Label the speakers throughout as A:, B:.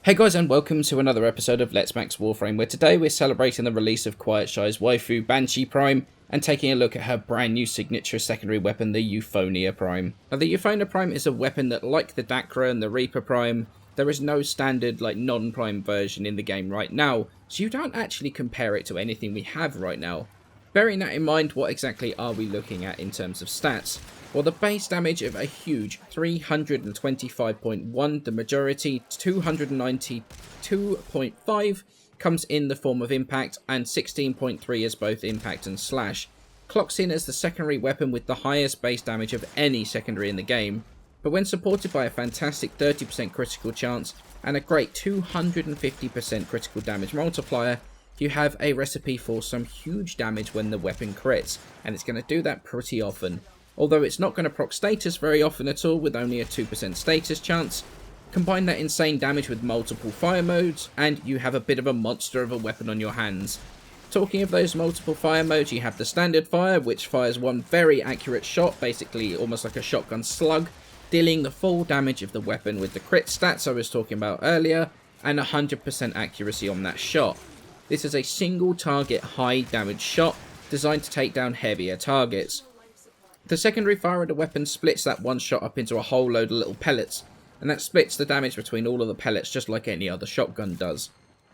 A: Hey guys, and welcome to another episode of Let's Max Warframe, where today we're celebrating the release of Quiet Shy's waifu, Banshee Prime, and taking a look at her brand new signature secondary weapon, the Euphona Prime. Now, the Euphona Prime is a weapon that, like the Dacra and the Reaper Prime, there is no standard, non-Prime version in the game right now, so you don't actually compare it to anything we have right now. Bearing that in mind, what exactly are we looking at in terms of stats? Well, the base damage of a huge 325.1, the majority 292.5, comes in the form of impact, and 16.3 as both impact and slash. Clocks in as the secondary weapon with the highest base damage of any secondary in the game, but when supported by a fantastic 30% critical chance and a great 250% critical damage multiplier, you have a recipe for some huge damage when the weapon crits, and it's going to do that pretty often. Although it's not going to proc status very often at all, with only a 2% status chance. Combine that insane damage with multiple fire modes, and you have a bit of a monster of a weapon on your hands. Talking of those multiple fire modes, you have the standard fire, which fires one very accurate shot, basically almost like a shotgun slug, dealing the full damage of the weapon with the crit stats I was talking about earlier, and 100% accuracy on that shot. This is a single target high damage shot, designed to take down heavier targets. The secondary fire of the weapon splits that one shot up into a whole load of little pellets, and that splits the damage between all of the pellets just like any other shotgun does.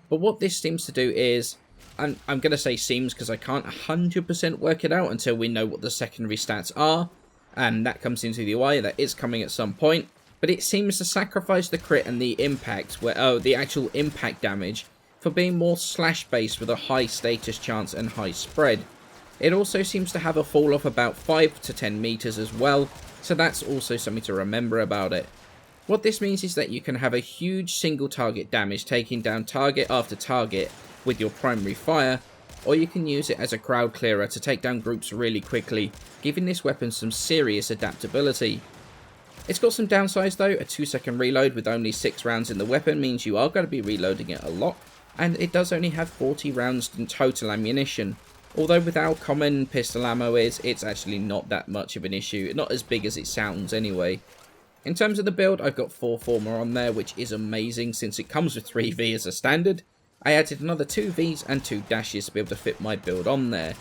A: But what this seems to do is, and I'm going to say seems because I can't 100% work it out until we know what the secondary stats are, and that comes into the UI, that is coming at some point, but it seems to sacrifice the crit and the impact, the actual impact damage, for being more slash based with a high status chance and high spread. It also seems to have a fall off about 5 to 10 meters as well, so that's also something to remember about it. What this means is that you can have a huge single target damage taking down target after target with your primary fire, or you can use it as a crowd clearer to take down groups really quickly, giving this weapon some serious adaptability. It's got some downsides though. A 2-second reload with only 6 rounds in the weapon means you are going to be reloading it a lot, and it does only have 40 rounds in total ammunition. Although with how common pistol ammo is, it's actually not that much of an issue, not as big as it sounds anyway. In terms of the build, I've got 4 Former on there, which is amazing since it comes with 3V as a standard. I added another 2 Vs and 2 dashes to be able to fit my build on there.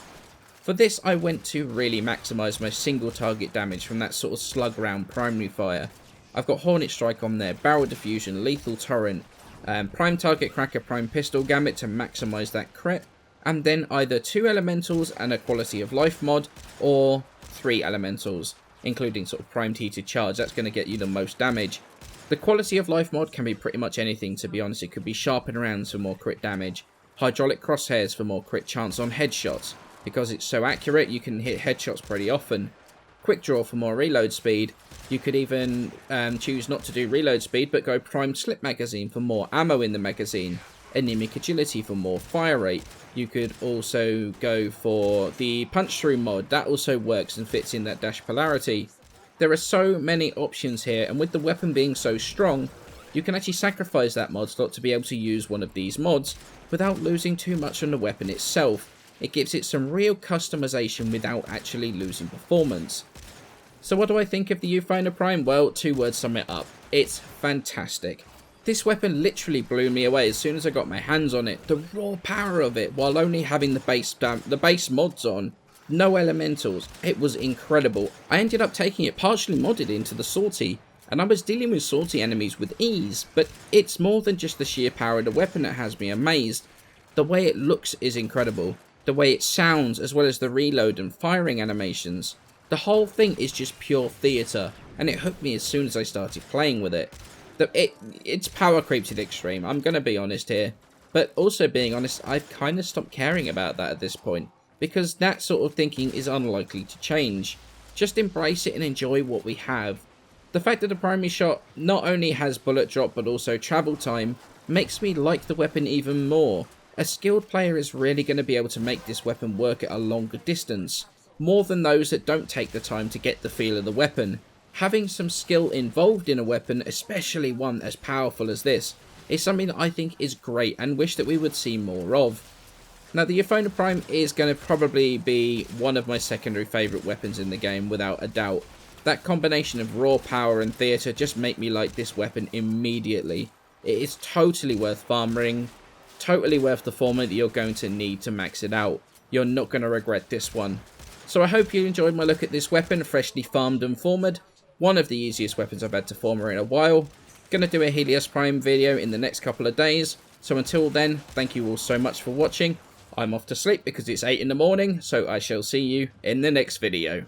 A: For this, I went to really maximise my single target damage from that sort of slug round primary fire. I've got Hornet Strike on there, Barrel Diffusion, Lethal Torrent, Prime Target Cracker, Prime Pistol Gambit to maximise that crit, and then either 2 elementals and a quality of life mod, or 3 elementals, including sort of primed heated charge. That's going to get you the most damage. The quality of life mod can be pretty much anything, to be honest. It could be sharpened rounds for more crit damage, hydraulic crosshairs for more crit chance on headshots. Because it's so accurate, you can hit headshots pretty often. Quick draw for more reload speed. You could even choose not to do reload speed, but go primed slip magazine for more ammo in the magazine. Anemic agility for more fire rate. You could also go for the punch through mod. That also works and fits in that dash polarity. There are so many options here, and with the weapon being so strong, you can actually sacrifice that mod slot to be able to use one of these mods without losing too much on the weapon itself. It gives it some real customization without actually losing performance. So what do I think of the Euphona Prime? Well, 2 words sum it up. It's fantastic. This weapon literally blew me away as soon as I got my hands on it. The raw power of it, while only having the base mods on, no elementals. It was incredible. I ended up taking it partially modded into the sortie, and I was dealing with sortie enemies with ease, but it's more than just the sheer power of the weapon that has me amazed. The way it looks is incredible. The way it sounds, as well as the reload and firing animations. The whole thing is just pure theatre, and it hooked me as soon as I started playing with it. It's power creep to the extreme, I'm going to be honest here. But also being honest, I've kind of stopped caring about that at this point, because that sort of thinking is unlikely to change. Just embrace it and enjoy what we have. The fact that the primary shot not only has bullet drop but also travel time makes me like the weapon even more. A skilled player is really going to be able to make this weapon work at a longer distance, more than those that don't take the time to get the feel of the weapon. Having some skill involved in a weapon, especially one as powerful as this, is something that I think is great and wish that we would see more of. Now, the Euphona Prime is going to probably be one of my secondary favourite weapons in the game, without a doubt. That combination of raw power and theatre just make me like this weapon immediately. It is totally worth farming, totally worth the format that you're going to need to max it out. You're not going to regret this one. So I hope you enjoyed my look at this weapon, freshly farmed and formed. One of the easiest weapons I've had to former in a while. Gonna do a Helios Prime video in the next couple of days. So until then, thank you all so much for watching. I'm off to sleep because it's 8 in the morning, so I shall see you in the next video.